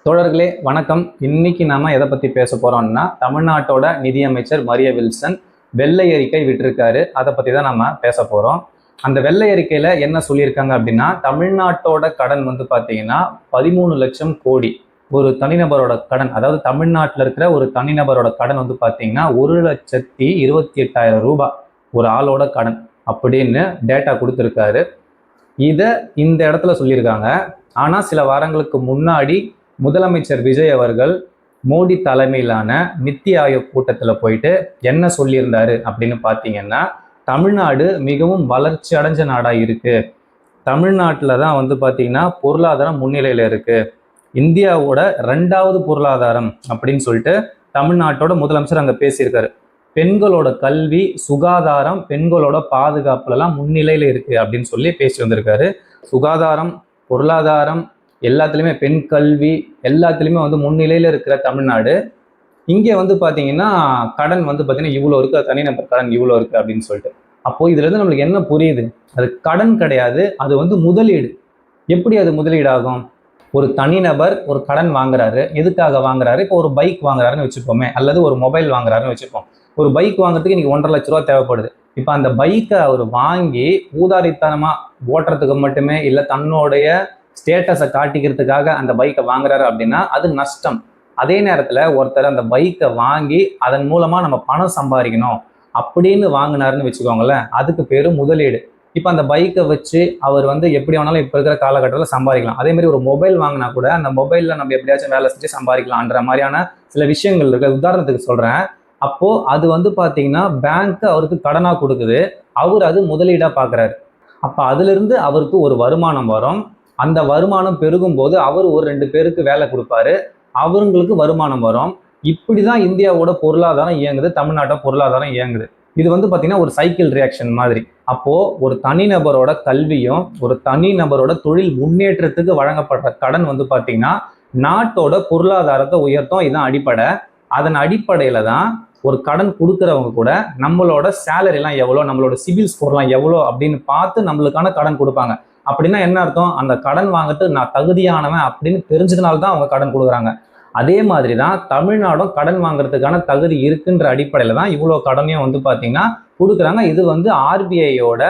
தோழர்களே வணக்கம். இன்னைக்கு நாம எதை பத்தி பேச போறோம்னா, தமிழ்நாட்டோட நிதியமைச்சர் மரிய வில்சன் வெள்ளை அறிக்கை விட்டிருக்காரு. அதை பத்தி தான் நம்ம பேச போறோம். அந்த வெள்ளை அறிக்கையில என்ன சொல்லியிருக்காங்க அப்படின்னா, தமிழ்நாட்டோட கடன் வந்து பாத்தீங்கன்னா 13 லட்சம் கோடி. ஒரு தனிநபரோட கடன், அதாவது தமிழ்நாட்டில் இருக்கிற ஒரு தனிநபரோட கடன் வந்து பாத்தீங்கன்னா 1,28,000 ரூபாய் ஒரு ஆளோட கடன் அப்படின்னு டேட்டா கொடுத்துருக்காரு. இதை இந்த இடத்துல சொல்லியிருக்காங்க. ஆனா சில வாரங்களுக்கு முன்னாடி முதலமைச்சர் விஜய் அவர்கள் மோடி தலைமையிலான நித்தி ஆயோக் கூட்டத்தில் போயிட்டு என்ன சொல்லியிருந்தாரு அப்படின்னு பார்த்தீங்கன்னா, தமிழ்நாடு மிகவும் வளர்ச்சி அடைஞ்ச நாடா இருக்கு, தமிழ்நாட்டில் தான் வந்து பார்த்தீங்கன்னா பொருளாதாரம் முன்னிலையில் இருக்கு, இந்தியாவோட 2வது பொருளாதாரம் அப்படின்னு சொல்லிட்டு தமிழ்நாட்டோட முதலமைச்சர் அங்கே பேசியிருக்காரு. பெண்களோட கல்வி, சுகாதாரம், பெண்களோட பாதுகாப்புலாம் முன்னிலையில் இருக்கு அப்படின்னு சொல்லி பேசி வந்திருக்காரு. சுகாதாரம், பொருளாதாரம் எல்லாத்துலேயுமே, பெண் கல்வி எல்லாத்துலேயுமே வந்து முன்னிலையில் இருக்கிற தமிழ்நாடு, இங்கே வந்து பார்த்தீங்கன்னா கடன் வந்து பார்த்தீங்கன்னா இவ்வளோ இருக்குது, தனிநபர் கடன் இவ்வளோ இருக்குது அப்படின்னு சொல்லிட்டு. அப்போது இதுலேருந்து நம்மளுக்கு என்ன புரியுது? அது கடன் கிடையாது, அது வந்து முதலீடு. எப்படி அது முதலீடு ஆகும்? ஒரு தனிநபர் ஒரு கடன் வாங்குறாரு. எதுக்காக வாங்குறாரு? இப்போ ஒரு பைக் வாங்குறாருன்னு வச்சுப்போமே, அல்லது ஒரு மொபைல் வாங்குறாருன்னு வச்சுப்போம். ஒரு பைக் வாங்குறதுக்கு இன்னைக்கு 1,50,000 லட்ச ரூபா தேவைப்படுது. இப்போ அந்த பைக்கை அவர் வாங்கி ஊதாரித்தனமா ஓட்டுறதுக்கு மட்டுமே, இல்லை தன்னுடைய ஸ்டேட்டஸை காட்டிக்கிறதுக்காக அந்த பைக்கை வாங்குறாரு அப்படின்னா அது நஷ்டம். அதே நேரத்தில் ஒருத்தர் அந்த பைக்கை வாங்கி அதன் மூலமா நம்ம பணம் சம்பாதிக்கணும் அப்படின்னு வாங்கினாருன்னு வச்சுக்கோங்களேன், அதுக்கு பேரு முதலீடு. இப்போ அந்த பைக்கை வச்சு அவர் வந்து எப்படி வேணாலும் இப்போ இருக்கிற காலகட்டத்தில் சம்பாதிக்கலாம். அதே மாதிரி ஒரு மொபைல் வாங்கினா கூட அந்த மொபைலில் நம்ம எப்படியாச்சும் வேலை செஞ்சு சம்பாதிக்கலான்ற மாதிரியான சில விஷயங்கள் இருக்கு. உதாரணத்துக்கு சொல்றேன். அப்போ அது வந்து பார்த்தீங்கன்னா பேங்க் அவருக்கு கடனாக கொடுக்குது, அவர் அது முதலீடாக பார்க்குறாரு. அப்போ அதுல இருந்து அவருக்கு ஒரு வருமானம் வரும். அந்த வருமானம் பெருகும் போது அவர் ஒரு 2 பேருக்கு வேலை கொடுப்பாரு, அவங்களுக்கு வருமானம் வரும். இப்படிதான் இந்தியாவோட பொருளாதாரம் இயங்குது, தமிழ்நாட்டோட பொருளாதாரம் இயங்குது. இது வந்து பார்த்தீங்கன்னா ஒரு சைக்கிள் ரியாக்ஷன் மாதிரி. அப்போ ஒரு தனிநபரோட கல்வியும் ஒரு தனிநபரோட தொழில் முன்னேற்றத்துக்கு வழங்கப்படுற கடன் வந்து பார்த்தீங்கன்னா நாட்டோட பொருளாதாரத்தை உயர்த்தும். இதுதான் அடிப்படை. அதன் அடிப்படையில தான் ஒரு கடன் கொடுக்குறவங்க கூட நம்மளோட சேலரிலாம் எவ்வளோ, நம்மளோட சிபில் ஸ்கோர்லாம் எவ்வளோ அப்படின்னு பார்த்து நம்மளுக்கான கடன் கொடுப்பாங்க. அப்படின்னா என்ன அர்த்தம்? அந்த கடன் வாங்கிட்டு நான் தகுதியானவன் அப்படின்னு தெரிஞ்சதுனால்தான் அவங்க கடன் கொடுக்குறாங்க. அதே மாதிரி தான் தமிழ்நாடும் கடன் வாங்குறதுக்கான தகுதி இருக்குன்ற அடிப்படையில தான் இவ்வளோ கடனையும் வந்து பார்த்தீங்கன்னா கொடுக்குறாங்க. இது வந்து ஆர்பிஐயோட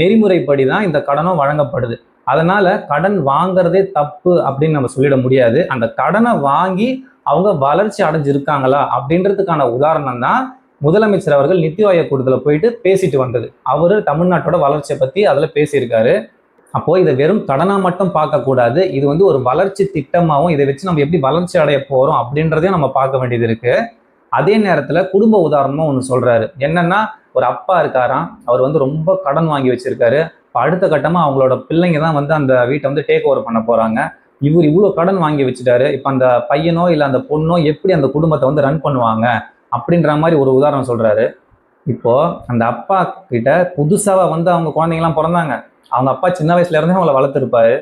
நெறிமுறைப்படி தான் இந்த கடனும் வழங்கப்படுது. அதனால கடன் வாங்குறதே தப்பு அப்படின்னு நம்ம சொல்லிட முடியாது. அந்த கடனை வாங்கி அவங்க வளர்ச்சி அடைஞ்சிருக்காங்களா அப்படின்றதுக்கான உதாரணம் தான் முதலமைச்சர் அவர்கள் நித்தி ஆயோக் கூட்டத்தில் போயிட்டு பேசிட்டு வந்தது. அவரு தமிழ்நாட்டோட வளர்ச்சியை பத்தி அதுல பேசியிருக்காரு. அப்போ இதை வெறும் கடனா மட்டும் பார்க்க கூடாது, இது வந்து ஒரு வளர்ச்சி திட்டமாகவும் இதை வச்சு நம்ம எப்படி வளர்ச்சி அடைய போறோம் அப்படின்றதையும் நம்ம பார்க்க வேண்டியது இருக்கு. அதே நேரத்துல குடும்ப உதாரணமா ஒன்று சொல்றாரு. என்னன்னா, ஒரு அப்பா இருக்காராம், அவர் வந்து ரொம்ப கடன் வாங்கி வச்சிருக்காரு. அடுத்த கட்டமா அவங்களோட பிள்ளைங்க தான் வந்து அந்த வீட்டை வந்து டேக் ஓவர் பண்ண போறாங்க. இவர் இவ்வளோ கடன் வாங்கி வச்சுட்டாரு, இப்போ அந்த பையனோ இல்லை அந்த பொண்ணோ எப்படி அந்த குடும்பத்தை வந்து ரன் பண்ணுவாங்க அப்படின்ற மாதிரி ஒரு உதாரணம் சொல்றாரு. இப்போ அந்த அப்பா கிட்ட புதுசாக வந்து அவங்க குழந்தைங்கலாம் பிறந்தாங்க. அவங்க அப்பா சின்ன வயசுல இருந்தே அவங்கள வளர்த்துருப்பாரு.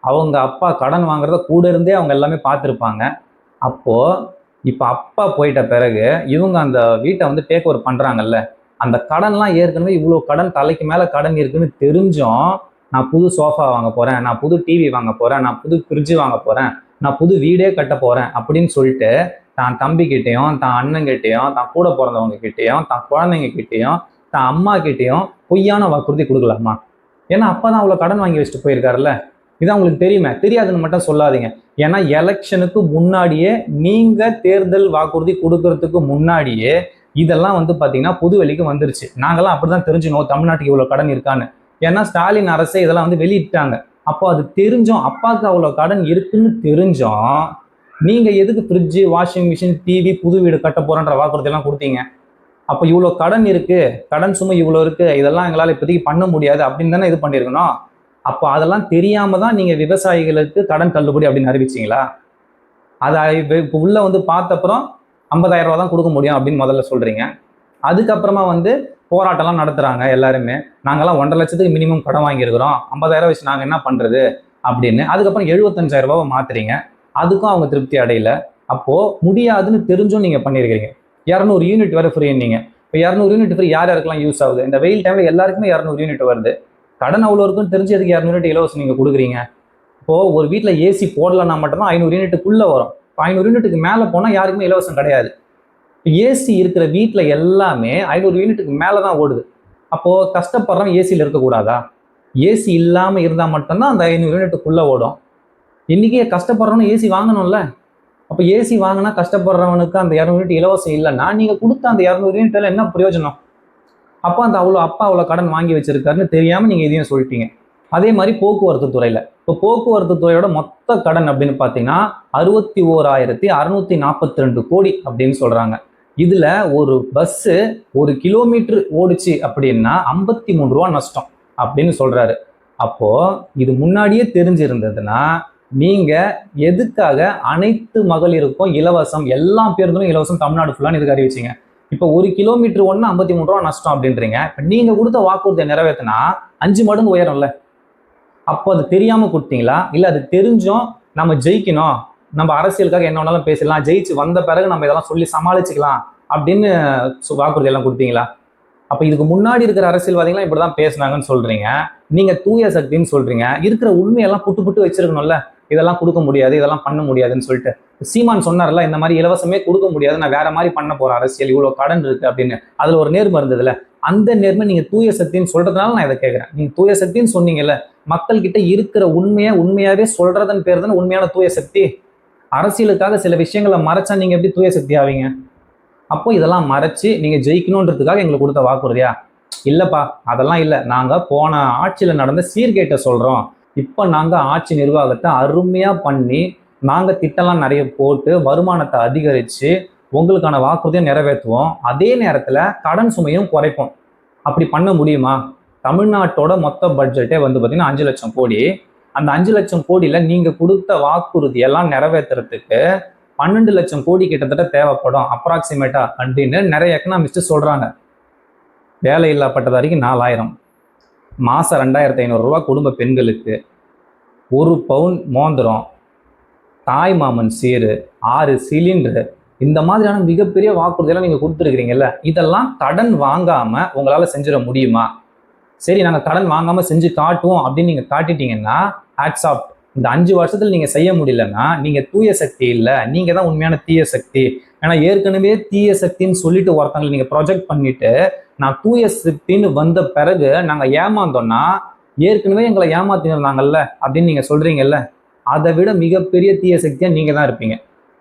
அவங்க அப்பா கடன் வாங்குறத கூட இருந்தே அவங்க எல்லாமே பார்த்துருப்பாங்க. அப்போ இப்போ அப்பா போயிட்ட பிறகு இவங்க அந்த வீட்டை வந்து டேக் ஓவர் பண்றாங்கல்ல, அந்த கடன்லாம் ஏற்கனவே இவ்வளோ கடன் தலைக்கு மேல கடன் இருக்குன்னு தெரிஞ்சும், நான் புது சோஃபா வாங்க போறேன், நான் புது டிவி வாங்க போறேன், நான் புது ஃப்ரிட்ஜ் வாங்க போறேன், நான் புது வீடே கட்ட போறேன் அப்படின்னு சொல்லிட்டு தான் தம்பிக்கிட்டையும், தான் அண்ணங்கிட்டையும், தான் கூட பிறந்தவங்க கிட்டையும், தான் குழந்தைங்க கிட்டையும், தான் அம்மா கிட்டையும் பொய்யான வாக்குறுதி கொடுக்கலாமா? ஏன்னா அப்பதான் அவ்வளோ கடன் வாங்கி வச்சுட்டு போயிருக்காருல்ல. இதான் உங்களுக்கு தெரியுமே. தெரியாதுன்னு மட்டும் சொல்லாதீங்க. ஏன்னா எலெக்ஷனுக்கு முன்னாடியே, நீங்க தேர்தல் வாக்குறுதி கொடுக்கறதுக்கு முன்னாடியே இதெல்லாம் வந்து பாத்தீங்கன்னா புதுவெளிக்கு வந்துருச்சு. நாங்கெல்லாம் அப்படிதான் தெரிஞ்சுக்கணும் தமிழ்நாட்டுக்கு இவ்வளவு கடன் இருக்கான்னு. ஏன்னா ஸ்டாலின் அரசே இதெல்லாம் வந்து வெளியிட்டாங்க. அப்போ அது தெரிஞ்சும், அப்பாவுக்கு அவ்வளோ கடன் இருக்குன்னு தெரிஞ்சும் நீங்க எதுக்கு ஃப்ரிட்ஜு, வாஷிங் மிஷின், டிவி, புது வீடு கட்ட போறன்ற வாக்குறுதி எல்லாம் கொடுத்தீங்க? அப்போ இவ்வளோ கடன் இருக்கு, கடன் சுமை இவ்வளோ இருக்கு, இதெல்லாம் எங்களால் இப்போதைக்கு பண்ண முடியாது அப்படின்னு தானே இது பண்ணியிருக்கணும். அப்போ அதெல்லாம் தெரியாம தான் நீங்க விவசாயிகளுக்கு கடன் தள்ளுபடி அப்படின்னு அறிவிச்சிங்களா? அதை இப்போ உள்ள வந்து பார்த்தப்புறம் 50,000 ரூபா தான் கொடுக்க முடியும் அப்படின்னு முதல்ல சொல்றீங்க. அதுக்கப்புறமா வந்து போராட்டம்லாம் நடத்துறாங்க எல்லாருமே. நாங்கெல்லாம் 1,50,000 லட்சத்துக்கு மினிமம் கடன் வாங்கியிருக்கிறோம், 50,000 வச்சு நாங்கள் என்ன பண்றது அப்படின்னு. அதுக்கப்புறம் 75,000 ரூபாவை மாத்துறீங்க. அதுக்கும் அவங்க திருப்தி அடையல. அப்போ முடியாதுன்னு தெரிஞ்சும் நீங்க பண்ணிருக்கீங்க. 200 யூனிட் வரை ஃப்ரீன்னீங்க. இப்போ 200 யூனிட் ஃப்ரீ யார் யாருக்கெல்லாம் யூஸ் ஆகுது? இந்த வெயில் டைம்ல எல்லாருக்குமே 200 யூனிட் வருது. கடன் அவ்வளோ இருக்குன்னு தெரிஞ்சு எதுக்கு 200 யூனிட் இலவசம் நீங்க கொடுக்குறீங்க? இப்போ ஒரு வீட்டில் ஏசி போடலன்னா மட்டும்தான் 500 யூனிட்டுக்குள்ள வரும். இப்போ 500 யூனிட்டுக்கு மேலே போனால் யாருக்குமே இலவசம் கிடையாது. ஏசி இருக்கிற வீட்டில் எல்லாமே 500 யூனிட்டுக்கு மேலே தான் ஓடுது. அப்போ கஷ்டப்படுறவன் ஏசியில் இருக்கக்கூடாதா? ஏசி இல்லாமல் இருந்தால் மட்டும்தான் அந்த 500 யூனிட்டுக்குள்ள ஓடும். இன்னைக்கு கஷ்டப்படுறவனு ஏசி வாங்கணும்ல. அப்போ ஏசி வாங்கினா கஷ்டப்படுறவனுக்கு அந்த 200 யூனிட் இலவசம் இல்லைன்னா நீங்க கொடுத்த அந்த 200 யூனிட்ல என்ன பிரயோஜனம்? அப்போ அந்த அப்பா அவ்வளோ கடன் வாங்கி வச்சிருக்காருன்னு தெரியாம நீங்க இதையும் சொல்லிட்டீங்க. அதே மாதிரி போக்குவரத்து துறையில இப்போ போக்குவரத்து துறையோட மொத்த கடன் அப்படின்னு பார்த்தீங்கன்னா 61,642 கோடி அப்படின்னு சொல்றாங்க. இதுல ஒரு பஸ் 1 கிலோமீட்டர் ஓடிச்சு அப்படின்னா 53 ரூபா நஷ்டம் அப்படின்னு சொல்றாரு. அப்போ இது முன்னாடியே தெரிஞ்சிருந்ததுன்னா நீங்க எதுக்காக அனைத்து மகளிருக்கும் இலவசம், எல்லா பேருந்தும் இலவசம் தமிழ்நாடு ஃபுல்லான்னு இதுக்கு அறிவிச்சிங்க? இப்போ 1 கிலோமீட்டர் ஒன்று 53 ரூபா நஷ்டம் அப்படின்றீங்க. இப்போ நீங்க கொடுத்த வாக்குறுதியை நிறைவேற்றினா 5 மடங்கு உயரும்ல. அப்போ அது தெரியாம கொடுத்தீங்களா, இல்ல அது தெரிஞ்சும் நம்ம ஜெயிக்கணும், நம்ம அரசியலுக்காக என்ன வேணாலும் பேசலாம், ஜெயிச்சு வந்த பிறகு நம்ம இதெல்லாம் சொல்லி சமாளிச்சுக்கலாம் அப்படின்னு வாக்குறுதி எல்லாம் கொடுத்தீங்களா? அப்ப இதுக்கு முன்னாடி இருக்கிற அரசியல்வாதிகளாம் இப்படிதான் பேசினாங்கன்னு சொல்றீங்க. நீங்க தூய சக்தின்னு சொல்றீங்க. இருக்கிற உண்மையெல்லாம் புட்டு புட்டு வச்சிருக்கணும்ல. இதெல்லாம் கொடுக்க முடியாது, இதெல்லாம் பண்ண முடியாதுன்னு சொல்லிட்டு சீமான் சொன்னார்ல, இந்த மாதிரி இலவசமே கொடுக்க முடியாது, நான் வேற மாதிரி பண்ண போறேன் அரசியல், இவ்வளவு கடன் இருக்கு அப்படின்னு. அதுல ஒரு நேர்மை இருந்ததுல, அந்த நேர்மை நீங்க தூய சக்தின்னு சொல்றதுனால நான் இதை கேட்கிறேன். நீங்க தூய சக்தின்னு சொன்னீங்கல்ல, மக்கள் கிட்ட இருக்கிற உண்மையாவே சொல்றதன் பேர் தானே உண்மையான தூய சக்தி. அரசியலுக்காக சில விஷயங்களை மறைச்சா நீங்க எப்படி தூய சக்தி ஆவீங்க? அப்போ இதெல்லாம் மறைச்சு நீங்க ஜெயிக்கணுன்றதுக்காக எங்களுக்கு கொடுத்த வாக்குறுதியா? இல்லப்பா, அதெல்லாம் இல்லை, நாங்க போன ஆட்சியில நடந்த சீர்கேட்டை சொல்றோம். இப்ப நாங்க ஆட்சி நிர்வாகத்தை அருமையா பண்ணி நாங்க திட்டம்லாம் நிறைய போட்டு வருமானத்தை அதிகரிச்சு உங்களுக்கான வாக்குறுதியை நிறைவேற்றுவோம். அதே நேரத்துல கடன் சுமையும் குறைப்போம். அப்படி பண்ண முடியுமா? தமிழ்நாட்டோட மொத்த பட்ஜெட்டே வந்து பார்த்தீங்கன்னா 5 லட்சம் கோடி. அந்த 5 லட்சம் கோடியில நீங்க கொடுத்த வாக்குறுதி எல்லாம் நிறைவேற்றுறதுக்கு 12 லட்சம் கோடி கிட்டத்தட்ட தேவைப்படும் அப்ராக்சிமேட்டா அப்படின்னு நிறைய எக்கனாமிஸ்ட் சொல்றாங்க. வேலையில்லா பட்டதாரிக்கு 4000, மாசம் 2500 ரூபா குடும்ப பெண்களுக்கு, 1 பவுன் மோந்திரம், தாய் மாமன் சீரு, 6 சிலிண்டரு, இந்த மாதிரியான மிகப்பெரிய வாக்குறுதியெல்லாம் நீங்க கொடுத்துருக்கிறீங்கல்ல, இதெல்லாம் கடன் வாங்காம உங்களால செஞ்சிட முடியுமா? சரி, நாங்க கடன் வாங்காம செஞ்சு காட்டுவோம் அப்படின்னு நீங்க காட்டிட்டீங்கன்னா ஹேட்ஸ் ஆஃப். இந்த 5 வருஷத்துல நீங்க செய்ய முடியலன்னா நீங்க தூய சக்தி இல்லை, நீங்க தான் உண்மையான தீய சக்தி. ஏன்னா ஏற்கனவே தீய சக்தின்னு சொல்லிட்டு ஒருத்தங்களை நீங்க ப்ரொஜெக்ட் பண்ணிட்டு நான் தூய சக்தின்னு வந்த பிறகு நாங்க ஏமாந்தோம்னா ஏற்கனவே எங்களை ஏமாத்திருந்தாங்கல்ல அப்படின்னு நீங்க சொல்றீங்கல்ல, அதை விட மிகப்பெரிய தீய சக்தியா நீங்க தான் இருப்பீங்க.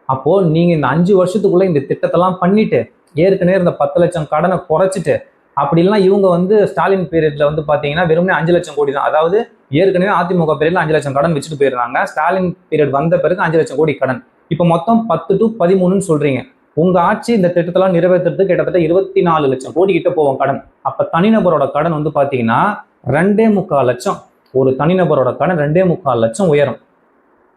அப்போ நீங்க இந்த 5 வருஷத்துக்குள்ள இந்த திட்டத்தெல்லாம் பண்ணிட்டு ஏற்கனவே இந்த 10 லட்சம் கடனை குறைச்சிட்டு, அப்படிலாம் இவங்க வந்து ஸ்டாலின் பீரியட்ல வந்து பாத்தீங்கன்னா வெறுமனே 5 லட்சம் கோடி தான். அதாவது ஏற்கனவே அதிமுக பீரியட்ல 5 லட்சம் கடன் வச்சுட்டு போயிருந்தாங்க. ஸ்டாலின் பீரியட் வந்த பிறகு 5 லட்சம் கோடி கடன். இப்ப மொத்தம் 10 to 13 சொல்றீங்க. உங்க ஆட்சி இந்த திட்டத்தெல்லாம் நிறைவேற்றுறதுக்கு கிட்டத்தட்ட 24 லட்சம் கோடி கிட்ட போவோம் கடன். அப்ப தனிநபரோட கடன் வந்து பாத்தீங்கன்னா 2.25 லட்சம். ஒரு தனிநபரோட கடன் 2.25 லட்சம் உயரும்.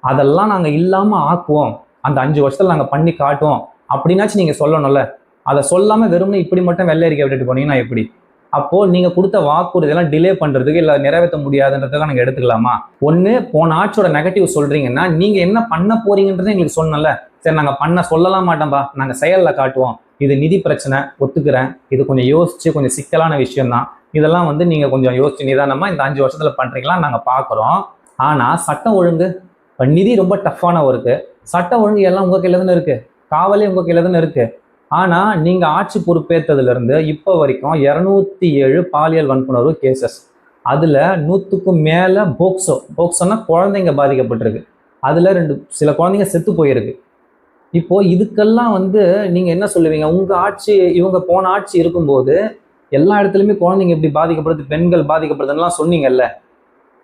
அதெல்லாம் நாங்க இல்லாம ஆக்குவோம், அந்த 5 வருஷத்துல நாங்க பண்ணி காட்டுவோம் அப்படின்னாச்சும் நீங்க சொல்லணும்ல. அதை சொல்லாம வெறும்னு இப்படி மட்டும் வெள்ளை அறிக்கை விட்டுட்டு போனீங்கன்னா எப்படி? அப்போ நீங்க கொடுத்த வாக்குறுதி எல்லாம் டிலே பண்றதுக்கு இல்ல நிறைவேற்ற முடியாதுன்றதுக்காக நாங்க எடுத்துக்கலாமா? ஒண்ணு, போன ஆட்சியோட நெகட்டிவ் சொல்றீங்கன்னா நீங்க என்ன பண்ண போறீங்கன்றதை எங்களுக்கு சொல்லணும்ல. சரி, நாங்க பண்ண சொல்லலாம் மாட்டோம்பா, நாங்க செயல்ல காட்டுவோம், இது நிதி பிரச்சனை ஒத்துக்கிறேன், இது கொஞ்சம் யோசிச்சு கொஞ்சம் சிக்கலான விஷயம் தான், இதெல்லாம் வந்து நீங்க கொஞ்சம் யோசிச்சு நிதானமா இந்த 5 வருஷத்துல பண்றீங்களா நாங்க பாக்குறோம். ஆனா சட்டம் ஒழுங்கு, நிதி ரொம்ப டஃப்பான ஒர்க்கு, சட்டம் ஒழுங்கு எல்லாம் உங்க கையில தானே இருக்கு, காவலே உங்க கையில தானே இருக்கு. ஆனா நீங்க ஆட்சி பொறுப்பேற்றதுல இருந்து இப்ப வரைக்கும் 207 பாலியல் வன்புணர்வு கேசஸ், அதுல 100க்கும் மேல போக்சோன்னா குழந்தைங்க பாதிக்கப்பட்டிருக்கு, அதுல சில குழந்தைங்க செத்து போயிருக்கு. இப்போ இதுக்கெல்லாம் வந்து நீங்க என்ன சொல்லுவீங்க? உங்க ஆட்சி, இவங்க போன ஆட்சி இருக்கும்போது எல்லா இடத்துலயுமே குழந்தைங்க எப்படி பாதிக்கப்படுது, பெண்கள் பாதிக்கப்படுதுன்னு சொன்னீங்கல்ல,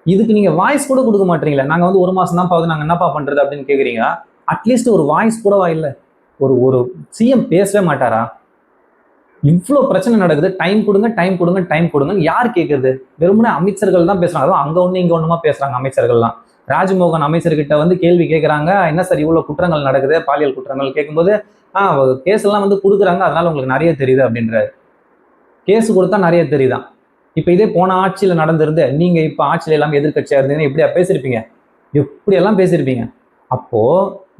இதுக்கு நீங்க வாய்ஸ் கூட கொடுக்க மாட்டீங்களா? நாங்க வந்து 1 மாசம் தான் பாவது, நாங்க என்னப்பா பண்றது அப்படின்னு கேக்குறீங்க. அட்லீஸ்ட் ஒரு வாய்ஸ் கூடவா இல்லை? ஒரு சிஎம் பேசவே மாட்டாரா? இவ்வளோ பிரச்சனை நடக்குது, டைம் கொடுங்க டைம் கொடுங்க டைம் கொடுங்கன்னு யார் கேட்குறது? வெறுமனே அமைச்சர்கள் தான் பேசுறாங்க. அதுவும் அங்க ஒண்ணு இங்க ஒண்ணுமா பேசுறாங்க அமைச்சர்கள்லாம். ராஜ்மோகன் அமைச்சர்கிட்ட வந்து கேள்வி கேட்குறாங்க, என்ன சார் இவ்வளவு குற்றங்கள் நடக்குது, பாலியல் குற்றங்கள் கேட்கும்போது கேஸ் எல்லாம் வந்து கொடுக்குறாங்க, அதனால உங்களுக்கு நிறைய தெரியுது அப்படின்றாரு. கேஸ் கொடுத்தா நிறைய தெரியுதான். இப்ப இதே போன ஆட்சியில நடந்திருந்து நீங்க இப்ப ஆட்சியில எல்லாம் எதிர்கட்சியா இருந்தீங்கன்னா எப்படியா பேசியிருப்பீங்க? எப்படியெல்லாம் பேசியிருப்பீங்க? அப்போ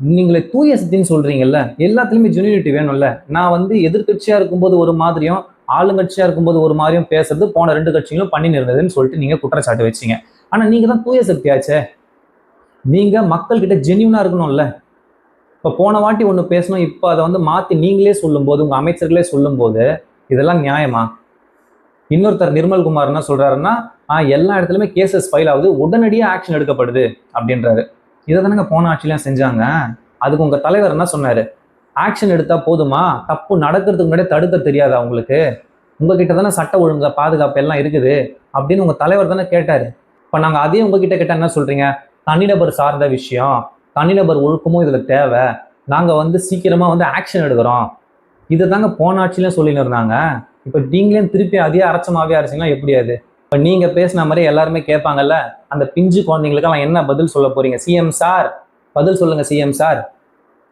நீங்களே தூய சக்தின்னு சொல்றீங்கல்ல, எல்லாத்துலயுமே ஜெனியூனிட்டி வேணும்ல. நான் வந்து எதிர்கட்சியா இருக்கும்போது ஒரு மாதிரியும் ஆளுங்கட்சியா இருக்கும்போது ஒரு மாதிரியும் பேசுறது போன 2 கட்சிகளும் பண்ணின்னு இருந்ததுன்னு சொல்லிட்டு நீங்க குற்றச்சாட்டு வச்சீங்க. ஆனா நீங்க தான் தூய சக்தி ஆச்சே. நீங்க மக்கள் கிட்ட ஜென்யூனா இருக்கணும்ல. இப்ப போன வாட்டி ஒண்ணு பேசணும், இப்ப அதை வந்து மாத்தி நீங்களே சொல்லும்போது, உங்க அமைச்சர்களே சொல்லும்போது இதெல்லாம் நியாயமா? இன்னொருத்தர் நிர்மல்குமார் என்ன சொல்றாருன்னா, எல்லா இடத்துலயுமே கேசஸ் ஃபைல் ஆகுது, உடனடியாக ஆக்ஷன் எடுக்கப்படுது அப்படின்றாரு. இதை தானங்க போன ஆட்சியிலாம் செஞ்சாங்க. அதுக்கு உங்க தலைவர் என்ன சொன்னாரு? ஆக்ஷன் எடுத்தா போதுமா? தப்பு நடக்கிறதுக்கு முன்னாடியே தடுக்க தெரியாதா உங்களுக்கு? உங்ககிட்ட தானே சட்ட ஒழுங்கு பாதுகாப்பு எல்லாம் இருக்குது அப்படின்னு உங்க தலைவர் தானே கேட்டாரு. இப்ப நாங்க அதே உங்ககிட்ட கேட்டா என்ன சொல்றீங்க? தனிநபர் சார்ந்த விஷயம், தனிநபர் ஒழுக்கமும் இதுல தேவை, நாங்க வந்து சீக்கிரமா வந்து ஆக்ஷன் எடுக்கிறோம். இதை தாங்க போன ஆட்சியிலும் சொல்லின்னு இருந்தாங்க. இப்ப நீங்களே திருப்பி அதே அரைச்சமாவே அரைச்சிங்கன்னா எப்படி அது? இப்ப நீங்க பேசின மாதிரி எல்லாருமே கேட்பாங்கல்ல, அந்த பிஞ்சு குழந்தைங்களுக்கெல்லாம் என்ன பதில் சொல்ல போறீங்க? சிஎம் சார் பதில் சொல்லுங்க, சிஎம் சார்.